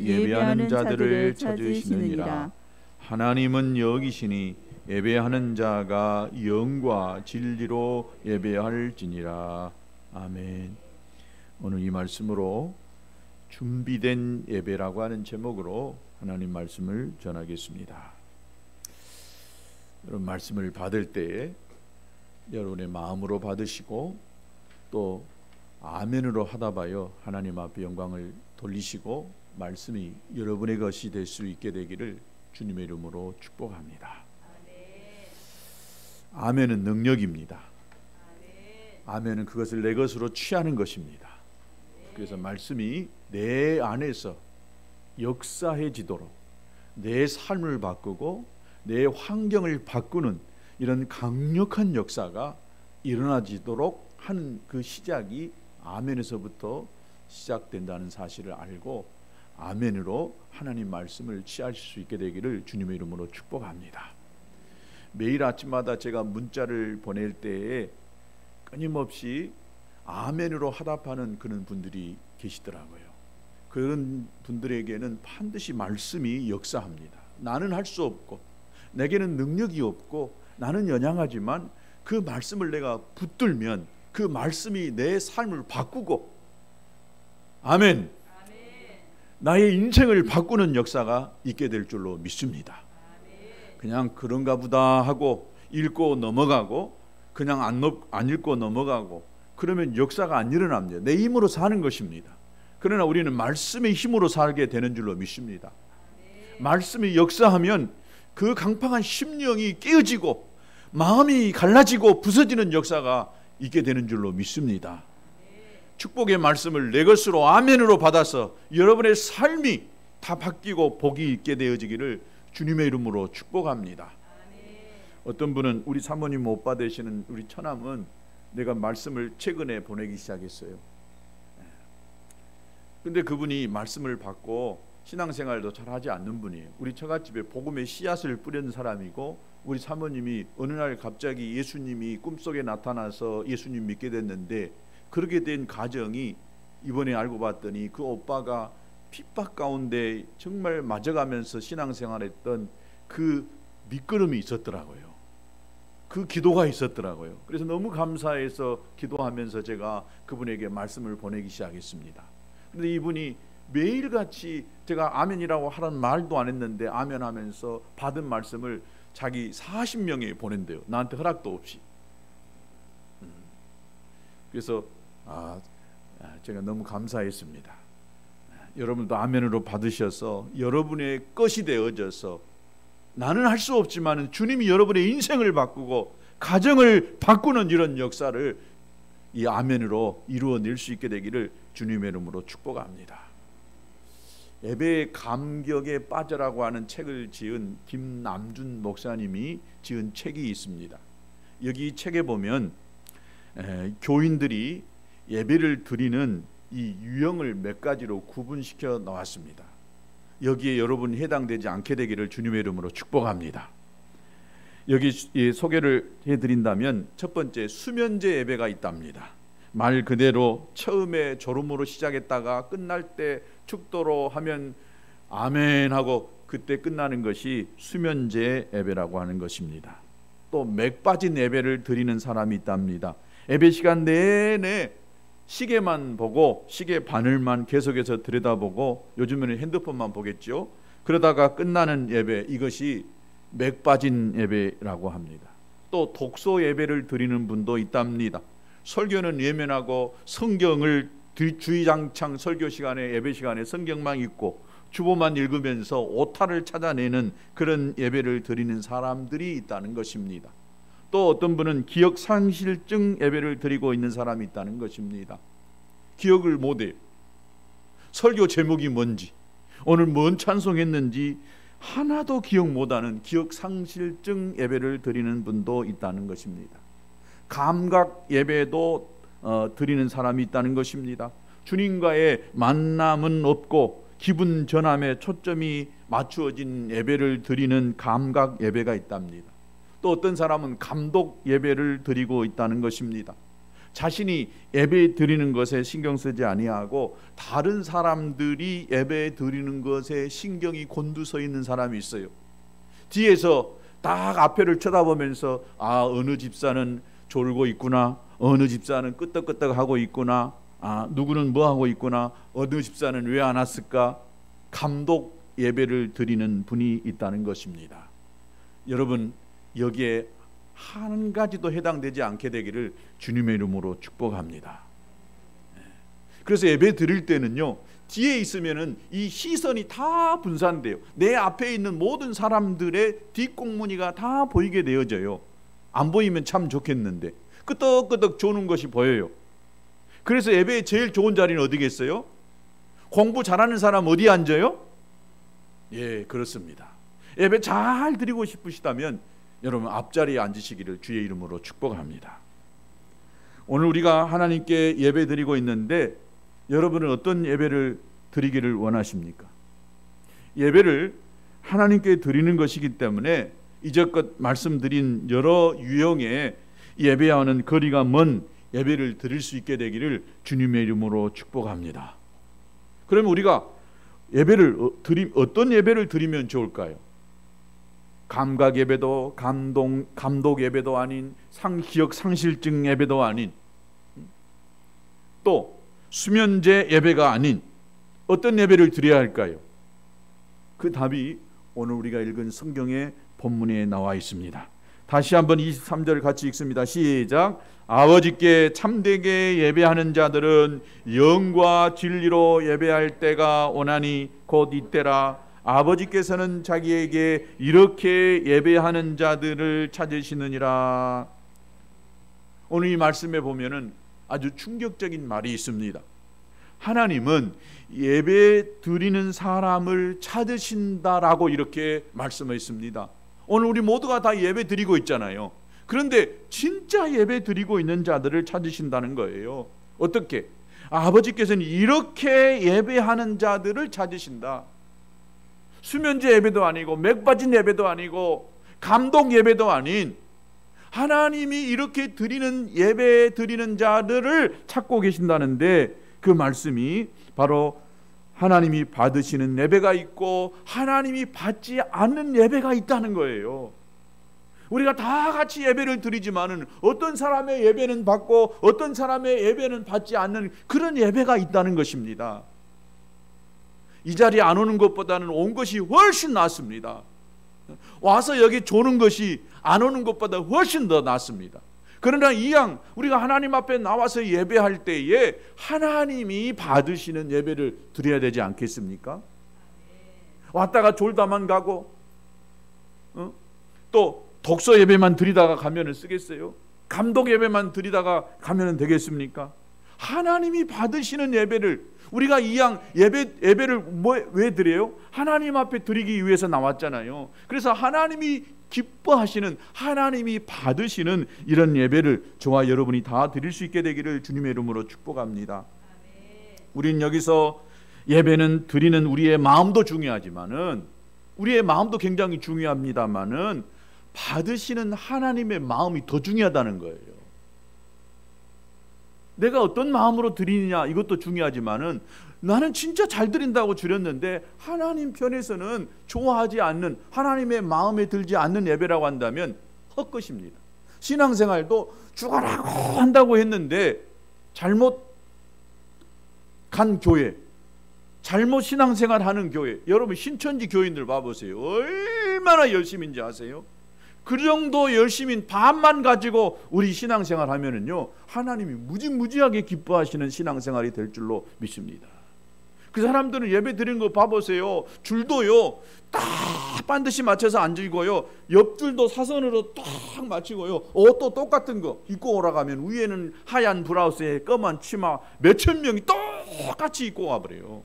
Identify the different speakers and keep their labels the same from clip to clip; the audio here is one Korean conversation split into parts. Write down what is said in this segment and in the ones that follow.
Speaker 1: 예배하는 자들을 찾으시느니라. 하나님은 여기시니 예배하는 자가 영과 진리로 예배할지니라. 아멘. 오늘 이 말씀으로 준비된 예배라고 하는 제목으로 하나님 말씀을 전하겠습니다. 여러분, 말씀을 받을 때에 여러분의 마음으로 받으시고 또 아멘으로 하다 봐요 하나님 앞에 영광을 돌리시고 말씀이 여러분의 것이 될 수 있게 되기를 주님의 이름으로 축복합니다. 아멘은 능력입니다. 아멘은 그것을 내 것으로 취하는 것입니다. 그래서 말씀이 내 안에서 역사해지도록 내 삶을 바꾸고 내 환경을 바꾸는 이런 강력한 역사가 일어나지도록 하는 그 시작이 아멘에서부터 시작된다는 사실을 알고 아멘으로 하나님 말씀을 취하실 수 있게 되기를 주님의 이름으로 축복합니다. 매일 아침마다 제가 문자를 보낼 때에 끊임없이 아멘으로 화답하는 그런 분들이 계시더라고요. 그런 분들에게는 반드시 말씀이 역사합니다. 나는 할 수 없고 내게는 능력이 없고 나는 연약하지만 그 말씀을 내가 붙들면 그 말씀이 내 삶을 바꾸고 아멘, 나의 인생을 바꾸는 역사가 있게 될 줄로 믿습니다. 그냥 그런가 보다 하고 읽고 넘어가고 그냥 안 읽고 넘어가고 그러면 역사가 안 일어납니다. 내 힘으로 사는 것입니다. 그러나 우리는 말씀의 힘으로 살게 되는 줄로 믿습니다. 말씀이 역사하면 그 강팍한 심령이 깨어지고 마음이 갈라지고 부서지는 역사가 있게 되는 줄로 믿습니다. 축복의 말씀을 내 것으로 아멘으로 받아서 여러분의 삶이 다 바뀌고 복이 있게 되어지기를 주님의 이름으로 축복합니다. 어떤 분은 우리 사모님 오빠 되시는 우리 처남은 내가 말씀을 최근에 보내기 시작했어요. 근데 그분이 말씀을 받고 신앙생활도 잘 하지 않는 분이에요. 우리 처갓집에 복음의 씨앗을 뿌린 사람이고 우리 사모님이 어느 날 갑자기 예수님이 꿈속에 나타나서 예수님 믿게 됐는데 그렇게 된 가정이 이번에 알고 봤더니 그 오빠가 핍박 가운데 정말 맞아가면서 신앙생활했던 그 밑거름이 있었더라고요. 그 기도가 있었더라고요. 그래서 너무 감사해서 기도하면서 제가 그분에게 말씀을 보내기 시작했습니다. 그런데 이분이 매일같이 제가 아멘이라고 하라는 말도 안 했는데 아멘 하면서 받은 말씀을 자기 40명에 보낸대요. 나한테 허락도 없이. 그래서 제가 너무 감사했습니다. 여러분도 아멘으로 받으셔서 여러분의 것이 되어져서 나는 할 수 없지만 주님이 여러분의 인생을 바꾸고 가정을 바꾸는 이런 역사를 이 아멘으로 이루어낼 수 있게 되기를 주님의 이름으로 축복합니다. 예배의 감격에 빠져라고 하는 책을 지은 김남준 목사님이 지은 책이 있습니다. 여기 책에 보면 교인들이 예배를 드리는 이 유형을 몇 가지로 구분시켜 나왔습니다. 여기에 여러분이 해당되지 않게 되기를 주님의 이름으로 축복합니다. 여기 소개를 해드린다면 첫 번째 수면제 예배가 있답니다. 말 그대로 처음에 졸음으로 시작했다가 끝날 때 축도로 하면 아멘 하고 그때 끝나는 것이 수면제 예배라고 하는 것입니다. 또 맥 빠진 예배를 드리는 사람이 있답니다. 예배 시간 내내 시계만 보고 시계 바늘만 계속해서 들여다보고 요즘에는 핸드폰만 보겠죠. 그러다가 끝나는 예배, 이것이 맥 빠진 예배라고 합니다. 또 독서 예배를 드리는 분도 있답니다. 설교는 예면하고 성경을 주의장창 설교 시간에 예배 시간에 성경만 읽고 주보만 읽으면서 오타를 찾아내는 그런 예배를 드리는 사람들이 있다는 것입니다. 또 어떤 분은 기억상실증 예배를 드리고 있는 사람이 있다는 것입니다. 기억을 못해요. 설교 제목이 뭔지 오늘 뭔 찬송했는지 하나도 기억 못하는 기억상실증 예배를 드리는 분도 있다는 것입니다. 감각 예배도 드리는 사람이 있다는 것입니다. 주님과의 만남은 없고 기분 전함에 초점이 맞추어진 예배를 드리는 감각 예배가 있답니다. 또 어떤 사람은 감독 예배를 드리고 있다는 것입니다. 자신이 예배 드리는 것에 신경 쓰지 아니하고 다른 사람들이 예배 드리는 것에 신경이 곤두서 있는 사람이 있어요. 뒤에서 딱 앞에를 쳐다보면서 어느 집사는 졸고 있구나, 어느 집사는 끄떡끄떡 하고 있구나, 누구는 뭐 하고 있구나, 어느 집사는 왜 안 왔을까, 감독 예배를 드리는 분이 있다는 것입니다. 여러분, 여기에 한 가지도 해당되지 않게 되기를 주님의 이름으로 축복합니다. 그래서 예배 드릴 때는요, 뒤에 있으면은 이 시선이 다 분산돼요. 내 앞에 있는 모든 사람들의 뒷공무니가 다 보이게 되어져요. 안 보이면 참 좋겠는데 끄덕끄덕 조는 것이 보여요. 그래서 예배에 제일 좋은 자리는 어디겠어요? 공부 잘하는 사람 어디 앉아요? 예, 그렇습니다. 예배 잘 드리고 싶으시다면 여러분 앞자리에 앉으시기를 주의 이름으로 축복합니다. 오늘 우리가 하나님께 예배 드리고 있는데 여러분은 어떤 예배를 드리기를 원하십니까? 예배를 하나님께 드리는 것이기 때문에 이제껏 말씀드린 여러 유형의 예배와는 거리가 먼 예배를 드릴 수 있게 되기를 주님의 이름으로 축복합니다. 그러면 우리가 예배를 어떤 예배를 드리면 좋을까요? 감각 예배도 감독 예배도 아닌 기억 상실증 예배도 아닌 또 수면제 예배가 아닌 어떤 예배를 드려야 할까요? 그 답이 오늘 우리가 읽은 성경의 본문에 나와 있습니다. 다시 한번 23절 같이 읽습니다. 시작. 아버지께 참되게 예배하는 자들은 영과 진리로 예배할 때가 오나니 곧 이때라. 아버지께서는 자기에게 이렇게 예배하는 자들을 찾으시느니라. 오늘 이 말씀에 보면은 아주 충격적인 말이 있습니다. 하나님은 예배 드리는 사람을 찾으신다라고 이렇게 말씀했습니다. 오늘 우리 모두가 다 예배 드리고 있잖아요. 그런데 진짜 예배 드리고 있는 자들을 찾으신다는 거예요. 어떻게? 아버지께서는 이렇게 예배하는 자들을 찾으신다. 수면제 예배도 아니고 맥 빠진 예배도 아니고 감동 예배도 아닌 하나님이 이렇게 드리는 예배 드리는 자들을 찾고 계신다는데 그 말씀이 바로 하나님이 받으시는 예배가 있고 하나님이 받지 않는 예배가 있다는 거예요. 우리가 다 같이 예배를 드리지만은 어떤 사람의 예배는 받고 어떤 사람의 예배는 받지 않는 그런 예배가 있다는 것입니다. 이 자리에 안 오는 것보다는 온 것이 훨씬 낫습니다. 와서 여기 조는 것이 안 오는 것보다 훨씬 더 낫습니다. 그러나 이왕 우리가 하나님 앞에 나와서 예배할 때에 하나님이 받으시는 예배를 드려야 되지 않겠습니까? 왔다가 졸다만 가고 또 독서 예배만 드리다가 가면은 쓰겠어요? 감독 예배만 드리다가 가면은 되겠습니까? 하나님이 받으시는 예배를 우리가 이왕 예배를 왜 드려요? 하나님 앞에 드리기 위해서 나왔잖아요. 그래서 하나님이 기뻐하시는 하나님이 받으시는 이런 예배를 저와 여러분이 다 드릴 수 있게 되기를 주님의 이름으로 축복합니다. 우린 여기서 예배는 드리는 우리의 마음도 중요하지만은 우리의 마음도 굉장히 중요합니다만은 받으시는 하나님의 마음이 더 중요하다는 거예요. 내가 어떤 마음으로 드리느냐 이것도 중요하지만은 나는 진짜 잘 드린다고 드렸는데 하나님 편에서는 좋아하지 않는 하나님의 마음에 들지 않는 예배라고 한다면 헛것입니다. 신앙생활도 죽어라고 한다고 했는데 잘못 간 교회, 잘못 신앙생활하는 교회, 여러분 신천지 교인들 봐보세요. 얼마나 열심인지 아세요? 그 정도 열심인 반만 가지고 우리 신앙생활 하면은요 하나님이 무지무지하게 기뻐하시는 신앙생활이 될 줄로 믿습니다. 그 사람들은 예배 드리는 거 봐보세요. 줄도요 딱 반드시 맞춰서 앉으고요 옆줄도 사선으로 딱 맞추고요 옷도 똑같은 거 입고 오라 가면 위에는 하얀 브라우스에 검은 치마 몇천 명이 똑같이 입고 와버려요.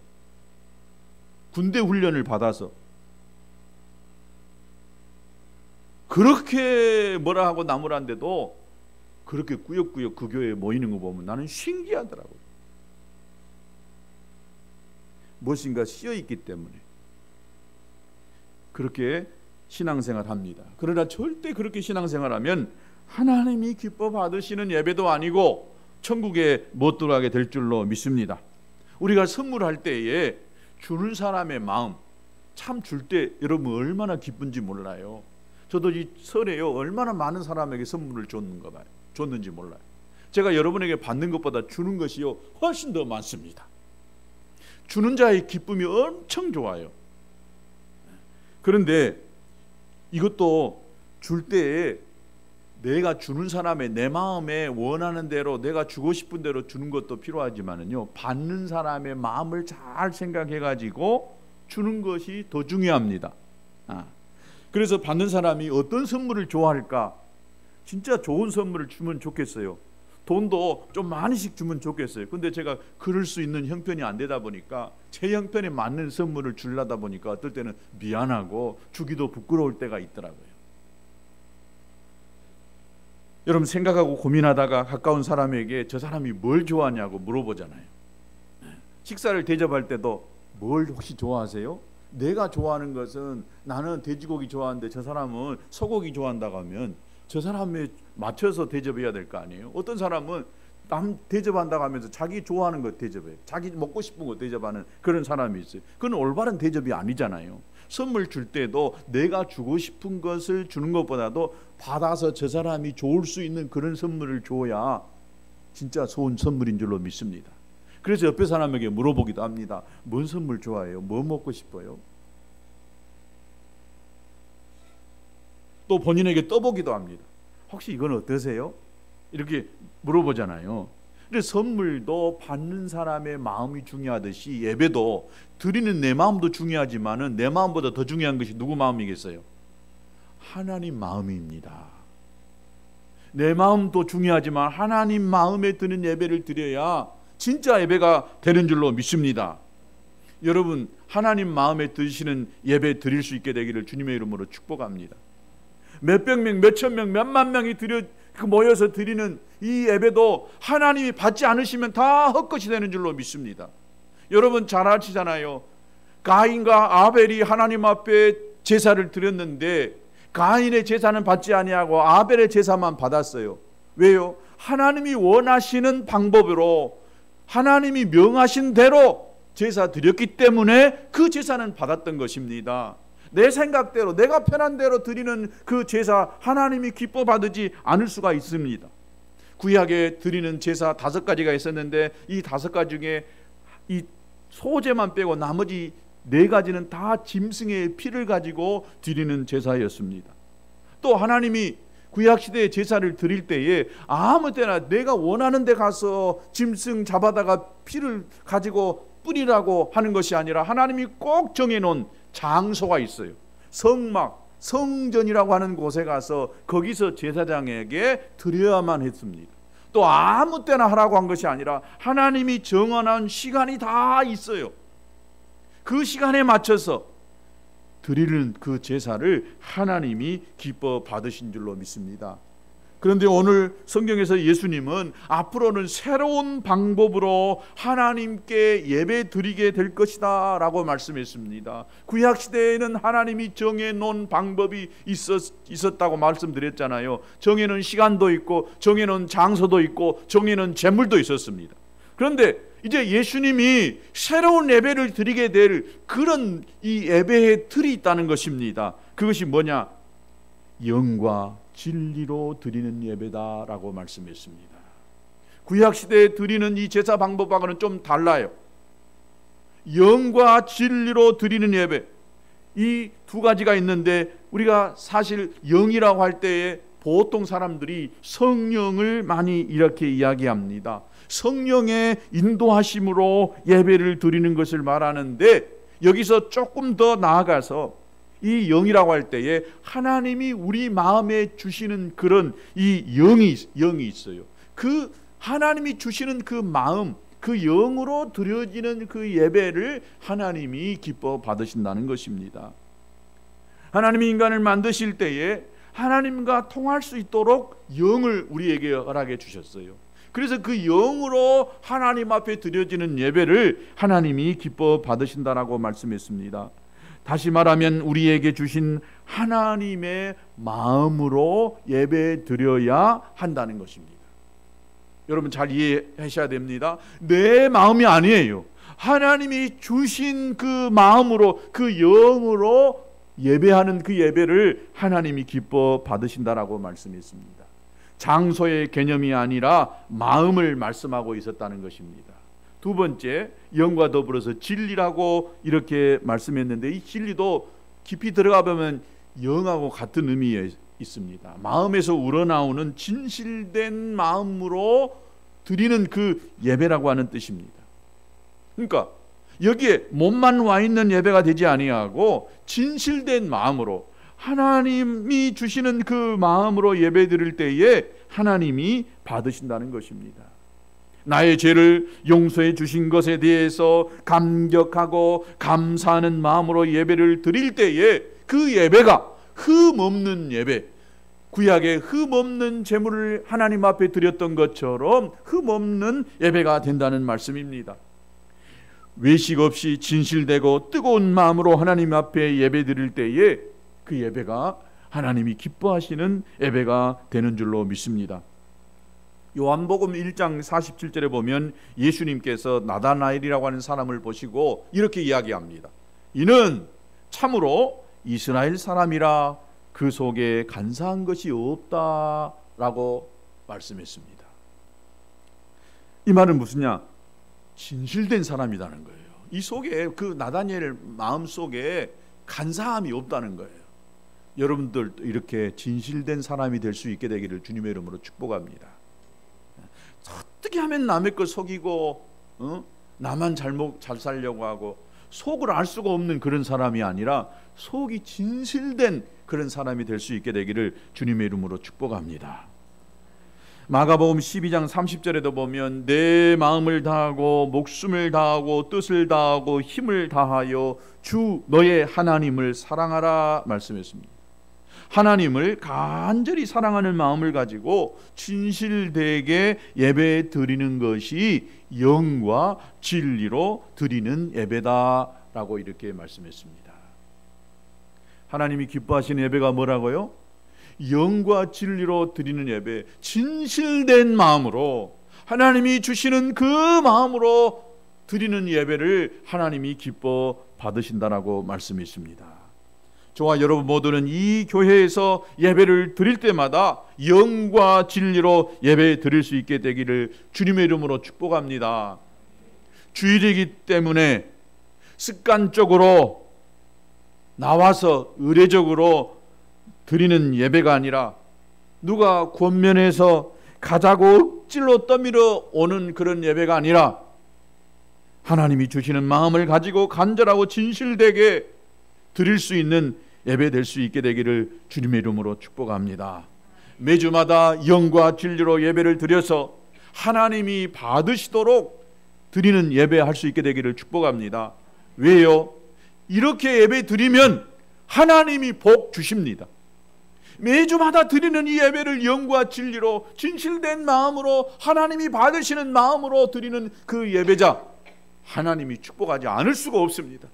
Speaker 1: 군대 훈련을 받아서 그렇게 뭐라 하고 나무란데도 그렇게 꾸역꾸역 그 교회에 모이는 거 보면 나는 신기하더라고요. 무엇인가 씌어있기 때문에 그렇게 신앙생활 합니다. 그러나 절대 그렇게 신앙생활하면 하나님이 기뻐 받으시는 예배도 아니고 천국에 못 들어가게 될 줄로 믿습니다. 우리가 선물할 때에 주는 사람의 마음, 참 줄 때 여러분 얼마나 기쁜지 몰라요. 저도 이 설에요 얼마나 많은 사람에게 선물을 줬는지 몰라요. 제가 여러분에게 받는 것보다 주는 것이요 훨씬 더 많습니다. 주는 자의 기쁨이 엄청 좋아요. 그런데 이것도 줄 때에 내가 주는 사람의 내 마음에 원하는 대로 내가 주고 싶은 대로 주는 것도 필요하지만은요, 받는 사람의 마음을 잘 생각해 가지고 주는 것이 더 중요합니다. 그래서 받는 사람이 어떤 선물을 좋아할까? 진짜 좋은 선물을 주면 좋겠어요. 돈도 좀 많이씩 주면 좋겠어요. 근데 제가 그럴 수 있는 형편이 안 되다 보니까 제 형편에 맞는 선물을 주려다 보니까 어떨 때는 미안하고 주기도 부끄러울 때가 있더라고요. 여러분 생각하고 고민하다가 가까운 사람에게 저 사람이 뭘 좋아하냐고 물어보잖아요. 식사를 대접할 때도 뭘 혹시 좋아하세요? 내가 좋아하는 것은 나는 돼지고기 좋아하는데 저 사람은 소고기 좋아한다고 하면 저 사람에 맞춰서 대접해야 될 거 아니에요. 어떤 사람은 남 대접한다고 하면서 자기 좋아하는 것 대접해요. 자기 먹고 싶은 거 대접하는 그런 사람이 있어요. 그건 올바른 대접이 아니잖아요. 선물 줄 때도 내가 주고 싶은 것을 주는 것보다도 받아서 저 사람이 좋을 수 있는 그런 선물을 줘야 진짜 좋은 선물인 줄로 믿습니다. 그래서 옆에 사람에게 물어보기도 합니다. 뭔 선물 좋아해요? 뭐 먹고 싶어요? 또 본인에게 떠보기도 합니다. 혹시 이건 어떠세요? 이렇게 물어보잖아요. 그래서 선물도 받는 사람의 마음이 중요하듯이 예배도 드리는 내 마음도 중요하지만은 내 마음보다 더 중요한 것이 누구 마음이겠어요? 하나님 마음입니다. 내 마음도 중요하지만 하나님 마음에 드는 예배를 드려야 진짜 예배가 되는 줄로 믿습니다. 여러분 하나님 마음에 드시는 예배 드릴 수 있게 되기를 주님의 이름으로 축복합니다. 몇백 명, 몇천 명, 몇만 명이 모여서 드리는 이 예배도 하나님이 받지 않으시면 다 헛것이 되는 줄로 믿습니다. 여러분 잘 아시잖아요. 가인과 아벨이 하나님 앞에 제사를 드렸는데 가인의 제사는 받지 아니하고 아벨의 제사만 받았어요. 왜요? 하나님이 원하시는 방법으로 하나님이 명하신 대로 제사 드렸기 때문에 그 제사는 받았던 것입니다. 내 생각대로 내가 편한 대로 드리는 그 제사 하나님이 기뻐 받지 않을 수가 있습니다. 구약에 드리는 제사 5가지가 있었는데 이 5가지 중에 이 소제만 빼고 나머지 4가지는 다 짐승의 피를 가지고 드리는 제사였습니다. 또 하나님이 구약시대에 제사를 드릴 때에 아무 때나 내가 원하는 데 가서 짐승 잡아다가 피를 가지고 뿌리라고 하는 것이 아니라 하나님이 꼭 정해놓은 장소가 있어요. 성막, 성전이라고 하는 곳에 가서 거기서 제사장에게 드려야만 했습니다. 또 아무 때나 하라고 한 것이 아니라 하나님이 정한 시간이 다 있어요. 그 시간에 맞춰서 드리는 그 제사를 하나님이 기뻐 받으신 줄로 믿습니다. 그런데 오늘 성경에서 예수님은 앞으로는 새로운 방법으로 하나님께 예배 드리게 될 것이다 라고 말씀했습니다. 구약시대에는 하나님이 정해놓은 방법이 있었다고 말씀드렸잖아요. 정해놓은 시간도 있고 정해놓은 장소도 있고 정해놓은 제물도 있었습니다. 그런데 이제 예수님이 새로운 예배를 드리게 될 그런 이 예배의 틀이 있다는 것입니다. 그것이 뭐냐? 영과 진리로 드리는 예배다라고 말씀했습니다. 구약시대에 드리는 이 제사 방법하고는 좀 달라요. 영과 진리로 드리는 예배, 이 2가지가 있는데 우리가 사실 영이라고 할 때에 보통 사람들이 성령을 많이 이렇게 이야기합니다. 성령의 인도하심으로 예배를 드리는 것을 말하는데 여기서 조금 더 나아가서 이 영이라고 할 때에 하나님이 우리 마음에 주시는 그런 이 영이 있어요. 그 하나님이 주시는 그 마음, 그 영으로 드려지는 그 예배를 하나님이 기뻐 받으신다는 것입니다. 하나님이 인간을 만드실 때에 하나님과 통할 수 있도록 영을 우리에게 허락해 주셨어요. 그래서 그 영으로 하나님 앞에 드려지는 예배를 하나님이 기뻐 받으신다라고 말씀했습니다. 다시 말하면 우리에게 주신 하나님의 마음으로 예배 드려야 한다는 것입니다. 여러분 잘 이해하셔야 됩니다. 내 마음이 아니에요. 하나님이 주신 그 마음으로, 그 영으로 예배하는 그 예배를 하나님이 기뻐 받으신다라고 말씀했습니다. 장소의 개념이 아니라 마음을 말씀하고 있었다는 것입니다. 두 번째, 영과 더불어서 진리라고 이렇게 말씀했는데, 이 진리도 깊이 들어가 보면 영하고 같은 의미에 있습니다. 마음에서 우러나오는 진실된 마음으로 드리는 그 예배라고 하는 뜻입니다. 그러니까 여기에 몸만 와 있는 예배가 되지 아니하고 진실된 마음으로, 하나님이 주시는 그 마음으로 예배 드릴 때에 하나님이 받으신다는 것입니다. 나의 죄를 용서해 주신 것에 대해서 감격하고 감사하는 마음으로 예배를 드릴 때에 그 예배가 흠없는 예배, 구약의 흠없는 제물을 하나님 앞에 드렸던 것처럼 흠없는 예배가 된다는 말씀입니다. 외식 없이 진실되고 뜨거운 마음으로 하나님 앞에 예배 드릴 때에 그 예배가 하나님이 기뻐하시는 예배가 되는 줄로 믿습니다. 요한복음 1장 47절에 보면 예수님께서 나다나엘이라고 하는 사람을 보시고 이렇게 이야기합니다. 이는 참으로 이스라엘 사람이라 그 속에 간사한 것이 없다라고 말씀했습니다. 이 말은 무슨냐? 진실된 사람이라는 거예요. 이 속에, 그 나다니엘 마음 속에 간사함이 없다는 거예요. 여러분들도 이렇게 진실된 사람이 될 수 있게 되기를 주님의 이름으로 축복합니다. 어떻게 하면 남의 걸 속이고 나만 잘 살려고 하고 속을 알 수가 없는 그런 사람이 아니라 속이 진실된 그런 사람이 될 수 있게 되기를 주님의 이름으로 축복합니다. 마가복음 12장 30절에도 보면 내 마음을 다하고 목숨을 다하고 뜻을 다하고 힘을 다하여 주 너의 하나님을 사랑하라 말씀했습니다. 하나님을 간절히 사랑하는 마음을 가지고 진실되게 예배 드리는 것이 영과 진리로 드리는 예배다라고 이렇게 말씀했습니다. 하나님이 기뻐하시는 예배가 뭐라고요? 영과 진리로 드리는 예배, 진실된 마음으로 하나님이 주시는 그 마음으로 드리는 예배를 하나님이 기뻐 받으신다라고 말씀했습니다. 저와 여러분 모두는 이 교회에서 예배를 드릴 때마다 영과 진리로 예배 드릴 수 있게 되기를 주님의 이름으로 축복합니다. 주일이기 때문에 습관적으로 나와서 의례적으로 드리는 예배가 아니라 누가 권면해서 가자고 억지로 떠밀어 오는 그런 예배가 아니라 하나님이 주시는 마음을 가지고 간절하고 진실되게 드릴 수 있는 예배 될 수 있게 되기를 주님의 이름으로 축복합니다. 매주마다 영과 진리로 예배를 드려서 하나님이 받으시도록 드리는 예배할 수 있게 되기를 축복합니다. 왜요? 이렇게 예배 드리면 하나님이 복 주십니다. 매주마다 드리는 이 예배를 영과 진리로 진실된 마음으로 하나님이 받으시는 마음으로 드리는 그 예배자, 하나님이 축복하지 않을 수가 없습니다.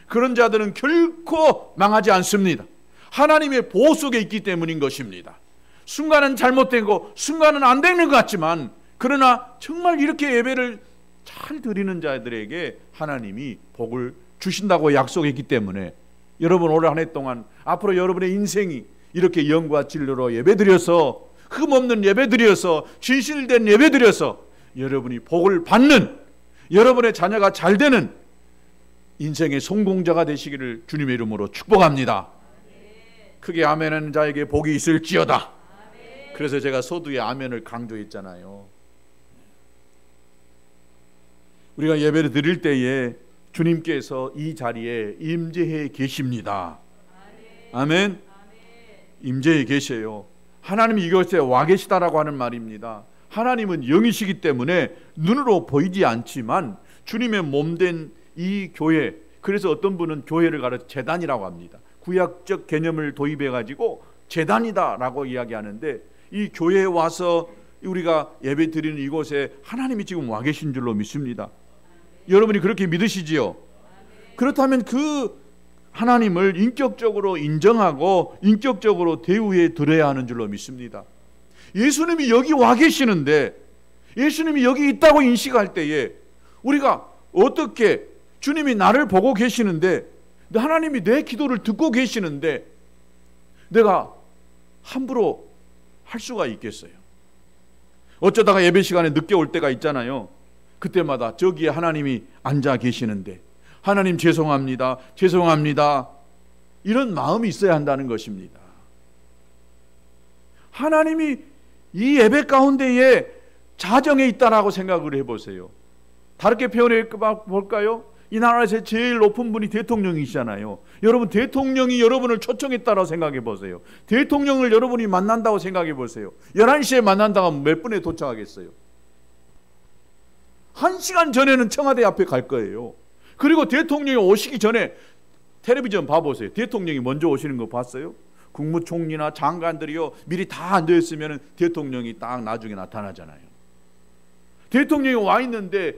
Speaker 1: 그런 자들은 결코 망하지 않습니다. 하나님의 보호 속에 있기 때문인 것입니다. 순간은 잘못되고 순간은 안 되는 것 같지만, 그러나 정말 이렇게 예배를 잘 드리는 자들에게 하나님이 복을 주신다고 약속했기 때문에 여러분 올 한 해 동안 앞으로 여러분의 인생이 이렇게 영과 진리로 예배드려서, 흠없는 예배드려서, 진실된 예배드려서 여러분이 복을 받는, 여러분의 자녀가 잘 되는 인생의 성공자가 되시기를 주님의 이름으로 축복합니다. 크게 아멘하는 자에게 복이 있을지어다. 그래서 제가 서두에 아멘을 강조했잖아요. 우리가 예배를 드릴 때에 주님께서 이 자리에 임재해 계십니다. 아멘. 임재해 계세요. 하나님이 이곳에 와 계시다라고 하는 말입니다. 하나님은 영이시기 때문에 눈으로 보이지 않지만 주님의 몸된 이 교회, 그래서 어떤 분은 교회를 가르쳐 제단이라고 합니다. 구약적 개념을 도입해 가지고 제단이다라고 이야기하는데, 이 교회에 와서 우리가 예배 드리는 이곳에 하나님이 지금 와 계신 줄로 믿습니다. 여러분이 그렇게 믿으시지요? 그렇다면 그 하나님을 인격적으로 인정하고 인격적으로 대우해 드려야 하는 줄로 믿습니다. 예수님이 여기 와 계시는데 예수님이 여기 있다고 인식할 때에 우리가 어떻게 주님이 나를 보고 계시는데, 하나님이 내 기도를 듣고 계시는데 내가 함부로 할 수가 있겠어요? 어쩌다가 예배 시간에 늦게 올 때가 있잖아요. 그때마다 저기에 하나님이 앉아 계시는데 하나님 죄송합니다, 죄송합니다, 이런 마음이 있어야 한다는 것입니다. 하나님이 이 예배 가운데에 자정에 있다라고 생각을 해보세요. 다르게 표현해 볼까요? 이 나라에서 제일 높은 분이 대통령이시잖아요. 여러분, 대통령이 여러분을 초청했다고 생각해 보세요. 대통령을 여러분이 만난다고 생각해 보세요. 11시에 만난다고 하면 몇 분에 도착하겠어요? 1시간 전에는 청와대 앞에 갈 거예요. 그리고 대통령이 오시기 전에 텔레비전 봐보세요. 대통령이 먼저 오시는 거 봤어요? 국무총리나 장관들이요, 미리 다 앉아있으면 대통령이 딱 나중에 나타나잖아요. 대통령이 와 있는데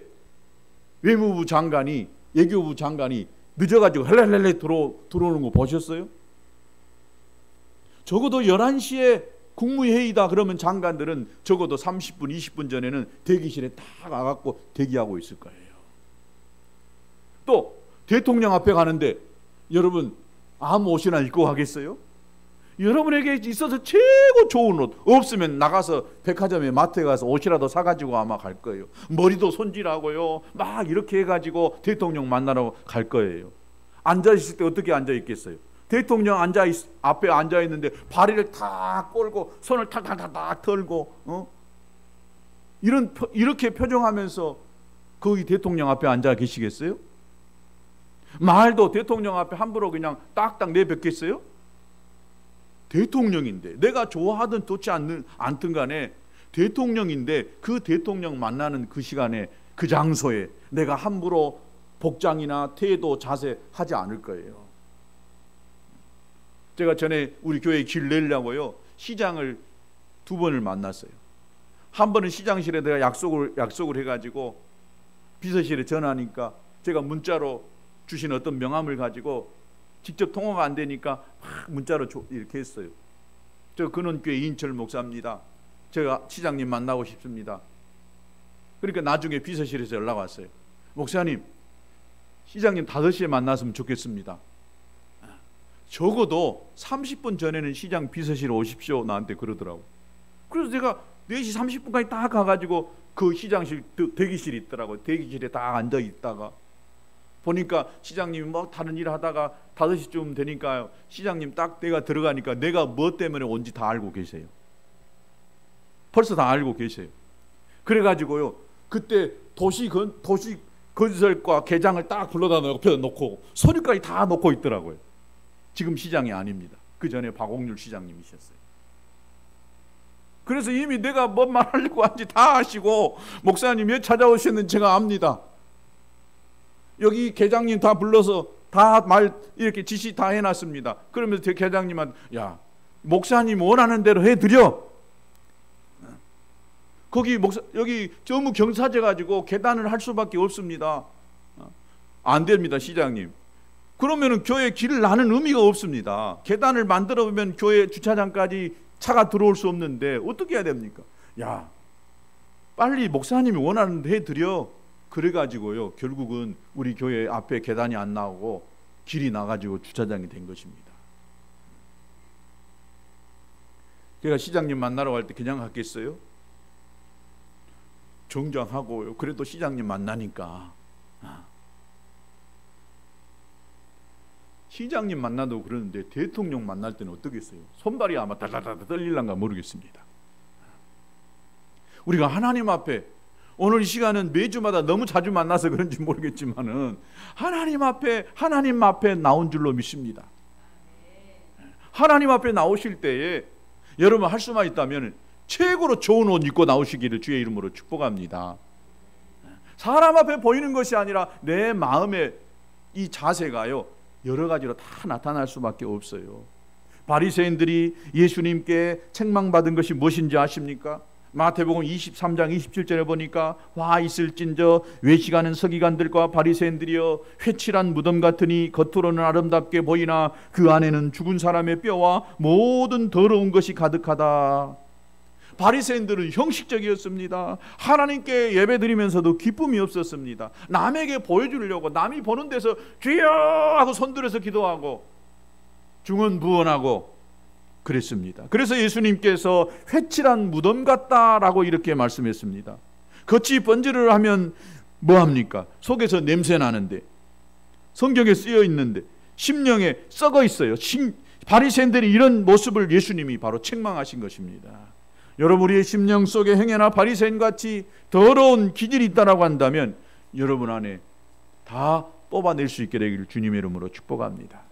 Speaker 1: 외무부 장관이, 외교부 장관이 늦어가지고 헬렐렐레 들어오는 거 보셨어요? 적어도 11시에 국무회의다 그러면 장관들은 적어도 30분, 20분 전에는 대기실에 딱 와갖고 대기하고 있을 거예요. 또 대통령 앞에 가는데 여러분 아무 옷이나 입고 가겠어요? 여러분에게 있어서 최고 좋은 옷 없으면 나가서 백화점에 마트에 가서 옷이라도 사가지고 아마 갈 거예요. 머리도 손질하고요, 막 이렇게 해가지고 대통령 만나러 갈 거예요. 앉아있을 때 어떻게 앉아있겠어요? 대통령 앞에 앉아있는데 바리를 탁 꼴고 손을 탁탁탁탁 털고 이렇게 표정하면서 거기 대통령 앞에 앉아 계시겠어요? 말도 대통령 앞에 함부로 그냥 딱딱 내뱉겠어요? 대통령인데, 내가 좋아하든 좋지 않든 간에 대통령인데 그 대통령 만나는 그 시간에 그 장소에 내가 함부로 복장이나 태도, 자세 하지 않을 거예요. 제가 전에 우리 교회에 길 내려고요, 시장을 2번을 만났어요. 한 번은 시장실에 내가 약속을 해가지고 비서실에 전화하니까 제가 문자로 주신 어떤 명함을 가지고 직접 통화가 안 되니까 막 문자로 이렇게 했어요. 저 근원교회 이인철 목사입니다. 제가 시장님 만나고 싶습니다. 그러니까 나중에 비서실에서 연락 왔어요. 목사님, 시장님 5시에 만났으면 좋겠습니다. 적어도 30분 전에는 시장 비서실에 오십시오, 나한테 그러더라고. 그래서 제가 4시 30분까지 딱 가가지고 그 시장실 대기실이 있더라고요. 대기실에 딱 앉아 있다가 보니까 시장님이 뭐 다른 일 하다가 5시쯤 되니까 시장님 딱 내가 들어가니까 내가 뭐 때문에 온지 다 알고 계세요. 벌써 다 알고 계세요. 그래가지고요, 그때 도시 건설과 개장을 딱 불러다 놓고 서류까지 다 놓고 있더라고요. 지금 시장이 아닙니다. 그 전에 박옥률 시장님이셨어요. 그래서 이미 내가 뭔 말하려고 한지 다 아시고 목사님 왜 찾아오셨는지 제가 압니다. 여기 계장님 다 불러서 다 말 이렇게 지시 다 해놨습니다. 그러면서 제 계장님한테, 야, 목사님 원하는 대로 해드려. 거기 여기 전무 경사제 가지고 계단을 할 수밖에 없습니다. 안 됩니다, 시장님. 그러면은 교회 길을 나는 의미가 없습니다. 계단을 만들어 보면 교회 주차장까지 차가 들어올 수 없는데 어떻게 해야 됩니까? 야, 빨리 목사님이 원하는 대로 해드려. 그래가지고요, 결국은 우리 교회 앞에 계단이 안 나오고 길이 나가지고 주차장이 된 것입니다. 제가 시장님 만나러 갈 때 그냥 갔겠어요? 정장하고요. 그래도 시장님 만나니까. 시장님 만나도 그러는데 대통령 만날 때는 어떻겠어요? 손발이 아마 달달달 떨릴란가 모르겠습니다. 우리가 하나님 앞에 오늘 이 시간은 매주마다 너무 자주 만나서 그런지 모르겠지만은 하나님 앞에 나온 줄로 믿습니다. 하나님 앞에 나오실 때에 여러분 할 수만 있다면 최고로 좋은 옷 입고 나오시기를 주의 이름으로 축복합니다. 사람 앞에 보이는 것이 아니라 내 마음의 이 자세가요, 여러 가지로 다 나타날 수밖에 없어요. 바리새인들이 예수님께 책망받은 것이 무엇인지 아십니까? 마태복음 23장 27절에 보니까 와 있을진저 외식하는 서기관들과 바리새인들이여 회칠한 무덤 같으니 겉으로는 아름답게 보이나 그 안에는 죽은 사람의 뼈와 모든 더러운 것이 가득하다. 바리새인들은 형식적이었습니다. 하나님께 예배드리면서도 기쁨이 없었습니다. 남에게 보여주려고 남이 보는 데서 주여 하고 손들어서 기도하고 중언부언하고 그랬습니다. 그래서 예수님께서 회칠한 무덤 같다라고 이렇게 말씀했습니다. 겉이 번지르르 하면 뭐합니까? 속에서 냄새 나는데, 성경에 쓰여 있는데 심령에 썩어 있어요. 바리새인들이 이런 모습을 예수님이 바로 책망하신 것입니다. 여러분, 우리의 심령 속에 행여나 바리새인같이 더러운 기질이 있다라고 한다면 여러분 안에 다 뽑아낼 수 있게 되기를 주님의 이름으로 축복합니다.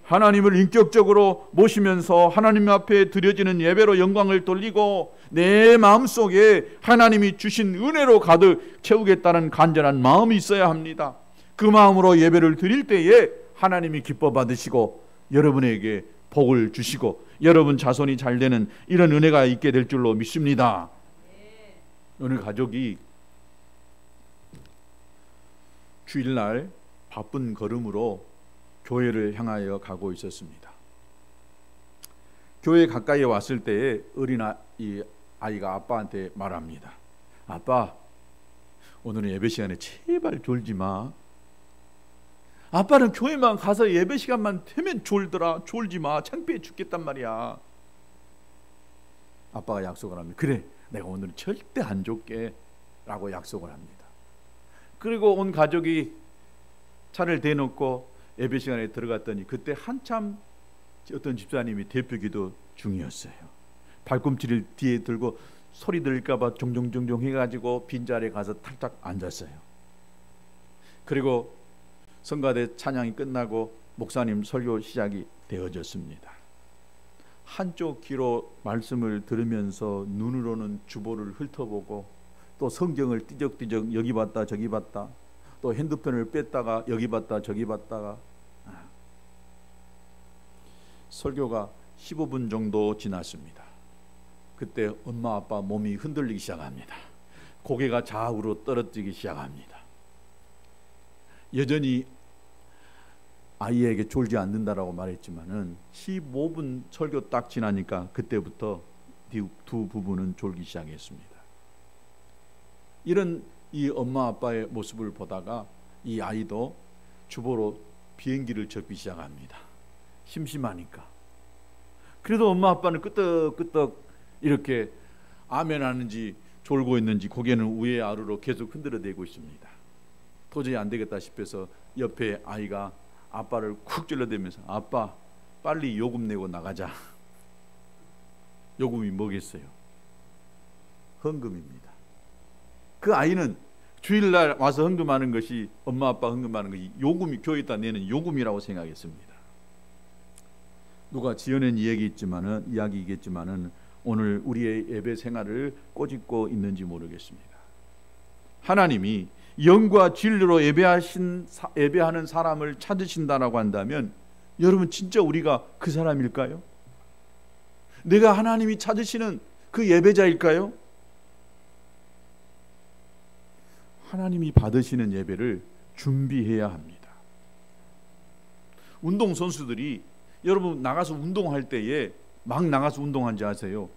Speaker 1: 하나님을 인격적으로 모시면서 하나님 앞에 드려지는 예배로 영광을 돌리고 내 마음속에 하나님이 주신 은혜로 가득 채우겠다는 간절한 마음이 있어야 합니다. 그 마음으로 예배를 드릴 때에 하나님이 기뻐 받으시고 여러분에게 복을 주시고 여러분 자손이 잘 되는 이런 은혜가 있게 될 줄로 믿습니다. 오늘 가족이 주일날 바쁜 걸음으로 교회를 향하여 가고 있었습니다. 교회 가까이 왔을 때에 어린 아이가 아빠한테 말합니다. 아빠, 오늘은 예배 시간에 제발 졸지 마. 아빠는 교회만 가서 예배 시간만 되면 졸더라. 졸지 마. 창피해 죽겠단 말이야. 아빠가 약속을 합니다. 그래, 내가 오늘은 절대 안 졸게 라고 약속을 합니다. 그리고 온 가족이 차를 대놓고 예배 시간에 들어갔더니 그때 한참 어떤 집사님이 대표 기도 중이었어요. 발꿈치를 뒤에 들고 소리 들을까 봐 종종종종 해가지고 빈자리에 가서 탈딱 앉았어요. 그리고 성가대 찬양이 끝나고 목사님 설교 시작이 되어졌습니다. 한쪽 귀로 말씀을 들으면서 눈으로는 주보를 훑어보고 또 성경을 띠적띠적 여기 봤다 저기 봤다, 또 핸드폰을 뺐다가 여기 봤다 저기 봤다가, 설교가 15분 정도 지났습니다. 그때 엄마 아빠 몸이 흔들리기 시작합니다. 고개가 좌우로 떨어지기 시작합니다. 여전히 아이에게 졸지 않는다라고 말했지만은 15분 설교 딱 지나니까 그때부터 두 부부는 졸기 시작했습니다. 이런 이 엄마 아빠의 모습을 보다가 이 아이도 주보로 비행기를 적기 시작합니다. 심심하니까. 그래도 엄마 아빠는 끄떡끄떡 이렇게 아멘하는지 졸고 있는지 고개는 위에 아래로 계속 흔들어대고 있습니다. 도저히 안 되겠다 싶어서 옆에 아이가 아빠를 쿡 찔러대면서 아빠 빨리 요금 내고 나가자. 요금이 뭐겠어요? 헌금입니다. 그 아이는 주일날 와서 헌금하는 것이, 엄마 아빠 헌금하는 것이 요금이, 교회에다 내는 요금이라고 생각했습니다. 누가 지어낸 이야기이겠지만은 오늘 우리의 예배 생활을 꼬집고 있는지 모르겠습니다. 하나님이 영과 진리로 예배하는 사람을 찾으신다라고 한다면 여러분 진짜 우리가 그 사람일까요? 내가 하나님이 찾으시는 그 예배자일까요? 하나님이 받으시는 예배를 준비해야 합니다. 운동선수들이 여러분 나가서 운동할 때에 막 나가서 운동한지 아세요?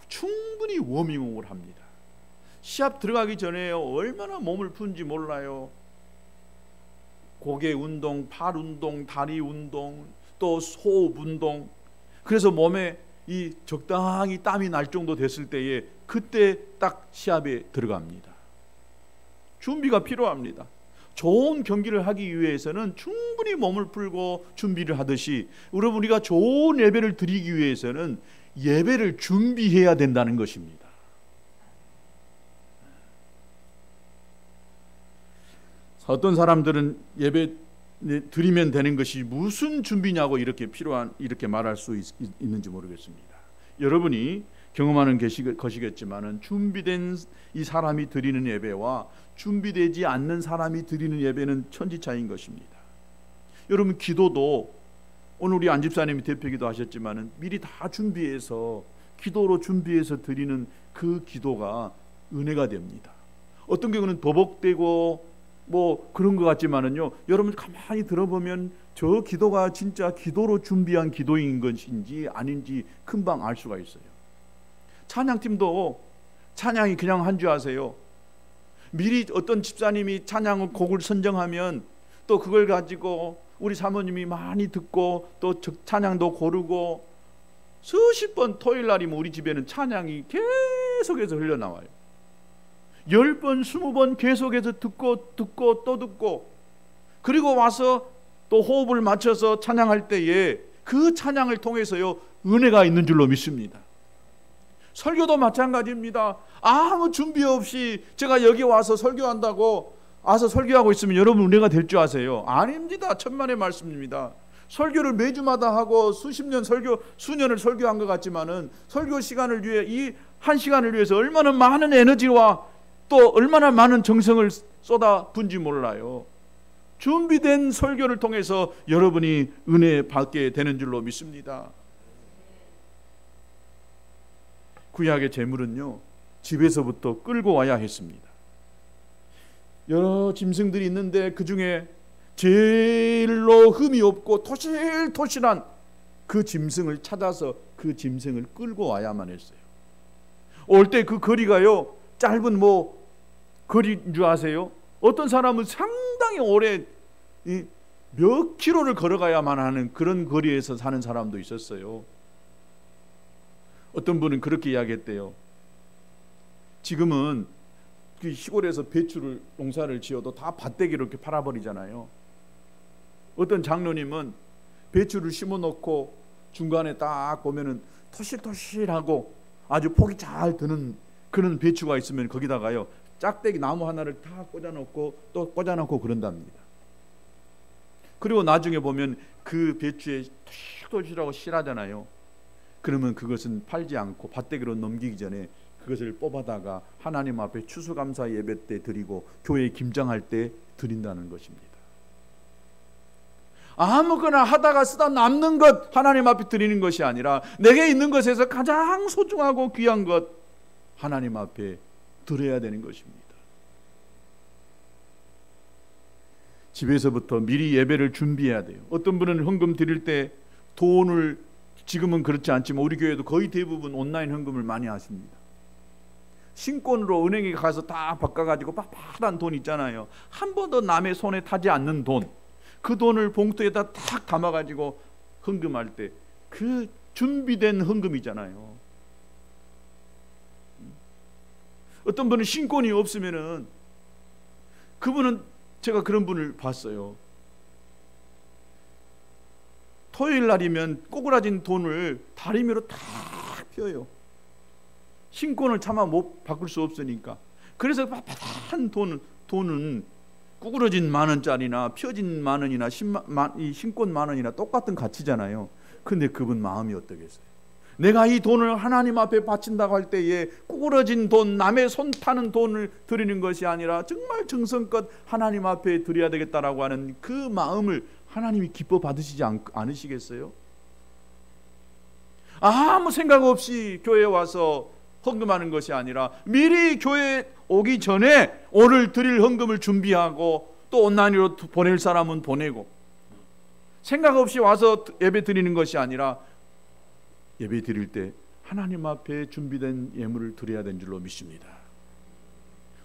Speaker 1: 충분히 워밍업을 합니다. 시합 들어가기 전에 얼마나 몸을 푸는지 몰라요. 고개 운동, 팔 운동, 다리 운동, 또 호흡 운동. 그래서 몸에 이 적당히 땀이 날 정도 됐을 때에 그때 딱 시합에 들어갑니다. 준비가 필요합니다. 좋은 경기를 하기 위해서는 충분히 몸을 풀고 준비를 하듯이 여러분 우리가 좋은 예배를 드리기 위해서는 예배를 준비해야 된다는 것입니다. 어떤 사람들은 예배 드리면 되는 것이 무슨 준비냐고 이렇게 말할 수 있는지 모르겠습니다. 여러분이 경험하는 것이겠지만은 준비된 이 사람이 드리는 예배와 준비되지 않는 사람이 드리는 예배는 천지차이인 것입니다. 여러분 기도도 오늘 우리 안 집사님이 대표기도 하셨지만은 미리 다 준비해서 기도로 준비해서 드리는 그 기도가 은혜가 됩니다. 어떤 경우는 버벅대고 뭐 그런 것 같지만은요, 여러분 가만히 들어보면 저 기도가 진짜 기도로 준비한 기도인 것인지 아닌지 금방 알 수가 있어요. 찬양팀도 찬양이 그냥 한 줄 아세요? 미리 어떤 집사님이 찬양 곡을 선정하면 또 그걸 가지고 우리 사모님이 많이 듣고 또 찬양도 고르고 수십 번 토요일 날이면 우리 집에는 찬양이 계속해서 흘러나와요. 10번, 20번 계속해서 듣고 또 듣고, 그리고 와서 또 호흡을 맞춰서 찬양할 때에 그 찬양을 통해서요 은혜가 있는 줄로 믿습니다. 설교도 마찬가지입니다. 아무 준비 없이 제가 여기 와서 설교한다고 와서 설교하고 있으면 여러분 은혜가 될 줄 아세요? 아닙니다. 천만의 말씀입니다. 설교를 매주마다 하고 수년을 설교한 것 같지만은 설교 시간을 위해 이 한 시간을 위해서 얼마나 많은 에너지와 또 얼마나 많은 정성을 쏟아 붓는지 몰라요. 준비된 설교를 통해서 여러분이 은혜 받게 되는 줄로 믿습니다. 구약의 제물은요 집에서부터 끌고 와야 했습니다. 여러 짐승들이 있는데 그 중에 제일로 흠이 없고 토실토실한 그 짐승을 찾아서 그 짐승을 끌고 와야만 했어요. 올 때 그 거리가요 짧은 거리인 줄 아세요? 어떤 사람은 상당히 오래 몇 킬로를 걸어가야만 하는 그런 거리에서 사는 사람도 있었어요. 어떤 분은 그렇게 이야기했대요. 지금은 시골에서 배추를 농사를 지어도 다 밭대기로 이렇게 팔아버리잖아요. 어떤 장로님은 배추를 심어놓고 중간에 딱 보면은 토실토실하고 아주 폭이 잘 드는 그런 배추가 있으면 거기다가요 짝대기 나무 하나를 다 꽂아놓고 또 꽂아놓고 그런답니다. 그리고 나중에 보면 그 배추에 토실토실하고 실하잖아요. 그러면 그것은 팔지 않고 밭대기로 넘기기 전에 그것을 뽑아다가 하나님 앞에 추수감사 예배 때 드리고 교회 김장할 때 드린다는 것입니다. 아무거나 하다가 쓰다 남는 것 하나님 앞에 드리는 것이 아니라 내게 있는 것에서 가장 소중하고 귀한 것 하나님 앞에 드려야 되는 것입니다. 집에서부터 미리 예배를 준비해야 돼요. 어떤 분은 헌금 드릴 때 돈을, 지금은 그렇지 않지만 우리 교회도 거의 대부분 온라인 헌금을 많이 하십니다. 신권으로 은행에 가서 다 바꿔가지고 빳빳한 돈 있잖아요. 한 번도 남의 손에 타지 않는 돈, 그 돈을 봉투에다 딱 담아가지고 헌금할 때 그 준비된 헌금이잖아요. 어떤 분은 신권이 없으면은 그분은, 제가 그런 분을 봤어요. 토요일 날이면 꼬꾸라진 돈을 다리미로 탁 펴요. 신권을 차마 못 바꿀 수 없으니까. 그래서 빳빳한 돈은 구부러진 만 원짜리나 펴진 만 원이나 이 신권 만 원이나 똑같은 가치잖아요. 근데 그분 마음이 어떠겠어요? 내가 이 돈을 하나님 앞에 바친다고 할 때에 구부러진 돈, 남의 손 타는 돈을 드리는 것이 아니라 정말 정성껏 하나님 앞에 드려야 되겠다라고 하는 그 마음을 하나님이 기뻐 받으시지 않으시겠어요? 아무 생각 없이 교회에 와서 헌금하는 것이 아니라 미리 교회에 오기 전에 오늘 드릴 헌금을 준비하고 또 온라인으로 보낼 사람은 보내고, 생각 없이 와서 예배 드리는 것이 아니라 예배 드릴 때 하나님 앞에 준비된 예물을 드려야 되는 줄로 믿습니다.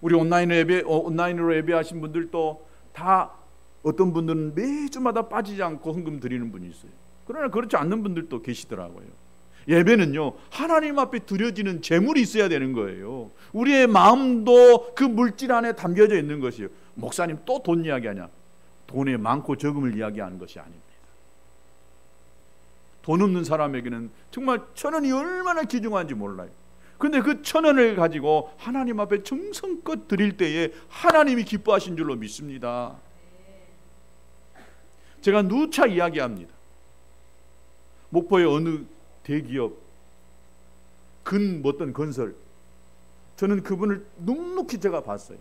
Speaker 1: 우리 온라인으로 예배하신 분들도 다 어떤 분들은 매주마다 빠지지 않고 헌금 드리는 분이 있어요. 그러나 그렇지 않는 분들도 계시더라고요. 예배는요 하나님 앞에 드려지는 재물이 있어야 되는 거예요. 우리의 마음도 그 물질 안에 담겨져 있는 것이에요. 목사님 또 돈 이야기하냐? 돈의 많고 적음을 이야기하는 것이 아닙니다. 돈 없는 사람에게는 정말 1,000원이 얼마나 귀중한지 몰라요. 근데 그 1,000원을 가지고 하나님 앞에 정성껏 드릴 때에 하나님이 기뻐하신 줄로 믿습니다. 제가 누차 이야기합니다. 목포의 어느 대기업 어떤 건설, 저는 그분을 눅눅이 제가 봤어요.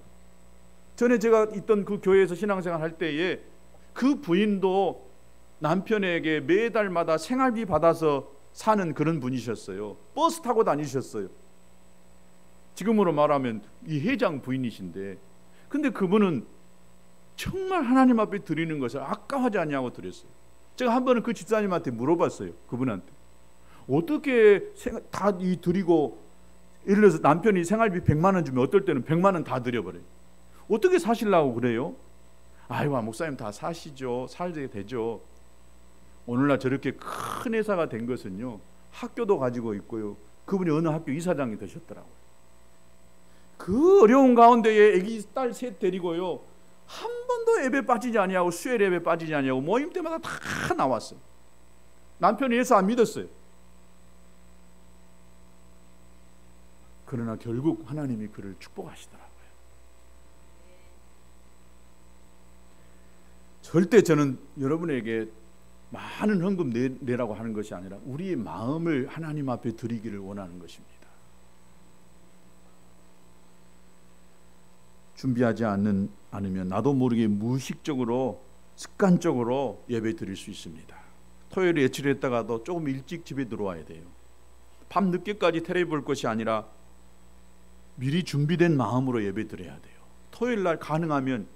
Speaker 1: 전에 제가 있던 그 교회에서 신앙생활 할 때에 그 부인도 남편에게 매달마다 생활비 받아서 사는 그런 분이셨어요. 버스 타고 다니셨어요. 지금으로 말하면 이 회장 부인이신데, 근데 그분은 정말 하나님 앞에 드리는 것을 아까워하지 않냐고 드렸어요. 제가 한 번은 그 집사님한테 물어봤어요. 그분한테 어떻게 다 드리고 예를 들어서 남편이 생활비 100만 원 주면 어떨 때는 100만 원 다 드려버려요. 어떻게 사시려고 그래요? 아이고 목사님 다 사시죠. 살게 되죠. 오늘날 저렇게 큰 회사가 된 것은요, 학교도 가지고 있고요, 그분이 어느 학교 이사장이 되셨더라고요. 그 어려운 가운데에 애기 딸 셋 데리고요, 한 번도 예배 빠지지 아니하고 수요일 예배 빠지지 아니하고 모임 때마다 다 나왔어요. 남편이 예수 안 믿었어요. 그러나 결국 하나님이 그를 축복하시더라고요. 절대 저는 여러분에게 많은 헌금 내라고 하는 것이 아니라 우리의 마음을 하나님 앞에 드리기를 원하는 것입니다. 준비하지 않으면 나도 모르게 무의식적으로 습관적으로 예배 드릴 수 있습니다. 토요일에 예치했다가도 조금 일찍 집에 들어와야 돼요. 밤 늦게까지 텔레비 볼 것이 아니라 미리 준비된 마음으로 예배 드려야 돼요. 토요일 날 가능하면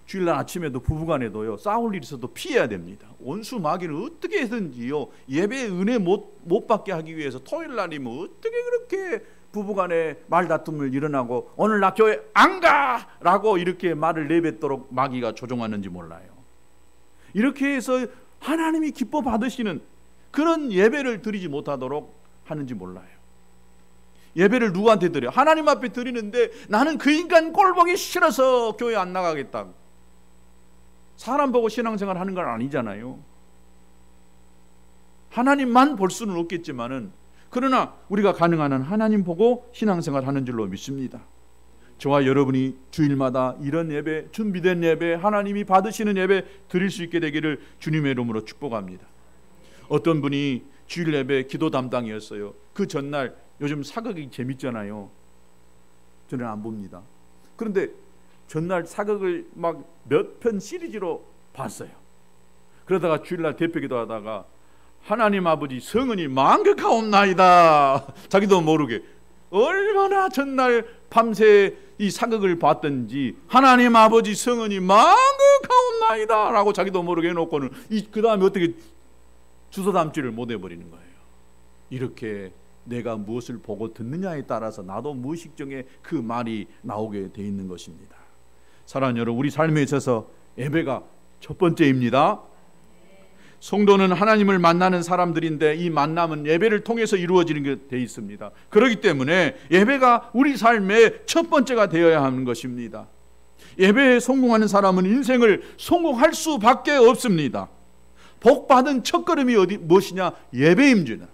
Speaker 1: 주일날 아침에도 부부간에도요, 싸울 일이 있어도 피해야 됩니다. 원수 마귀는 어떻게 해서든지요, 예배의 은혜 못 받게 하기 위해서 토요일 날이면 어떻게 그렇게 부부간에 말다툼을 일어나고 오늘 나 교회 안 가! 라고 이렇게 말을 내뱉도록 마귀가 조종하는지 몰라요. 이렇게 해서 하나님이 기뻐 받으시는 그런 예배를 드리지 못하도록 하는지 몰라요. 예배를 누구한테 드려? 하나님 앞에 드리는데 나는 그 인간 꼴 보기 싫어서 교회 안 나가겠다. 사람 보고 신앙생활 하는 건 아니잖아요. 하나님만 볼 수는 없겠지만은, 그러나 우리가 가능한 한 하나님 보고 신앙생활 하는 줄로 믿습니다. 저와 여러분이 주일마다 이런 예배, 준비된 예배, 하나님이 받으시는 예배 드릴 수 있게 되기를 주님의 이름으로 축복합니다. 어떤 분이 주일 예배 기도 담당이었어요. 그 전날, 요즘 사극이 재밌잖아요. 저는 안 봅니다. 그런데 전날 사극을 막 몇 편 시리즈로 봤어요. 그러다가 주일날 대표기도 하다가 하나님 아버지 성은이 만극하옵나이다. 자기도 모르게 얼마나 전날 밤새 이 사극을 봤던지 하나님 아버지 성은이 만극하옵나이다 라고 자기도 모르게 해놓고는 그 다음에 어떻게 주소 담지를 못 해버리는 거예요. 이렇게 내가 무엇을 보고 듣느냐에 따라서 나도 무의식중에 그 말이 나오게 돼 있는 것입니다. 사랑하는 여러분, 우리 삶에 있어서 예배가 첫 번째입니다. 성도는 하나님을 만나는 사람들인데 이 만남은 예배를 통해서 이루어지는 게 돼 있습니다. 그렇기 때문에 예배가 우리 삶의 첫 번째가 되어야 하는 것입니다. 예배에 성공하는 사람은 인생을 성공할 수밖에 없습니다. 복받은 첫걸음이 무엇이냐? 예배입니다.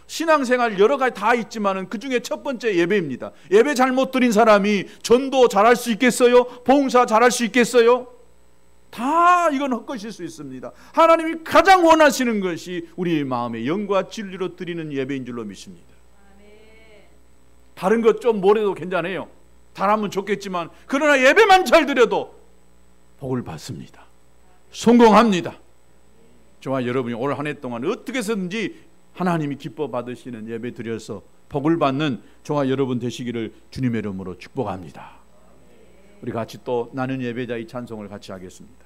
Speaker 1: 신앙생활 여러 가지 다 있지만은 그 중에 첫 번째 예배입니다. 예배 잘못 드린 사람이 전도 잘할 수 있겠어요? 봉사 잘할 수 있겠어요? 다 이건 헛것일 수 있습니다. 하나님이 가장 원하시는 것이 우리 마음의 영과 진리로 드리는 예배인 줄로 믿습니다. 다른 것 좀 뭐래도 괜찮아요. 잘하면 좋겠지만 그러나 예배만 잘 드려도 복을 받습니다. 성공합니다. 저와 여러분이 올 한 해 동안 어떻게 해서든지 하나님이 기뻐 받으시는 예배 드려서 복을 받는 저와 여러분 되시기를 주님의 이름으로 축복합니다. 우리 같이 또 나는 예배자의 찬송을 같이 하겠습니다.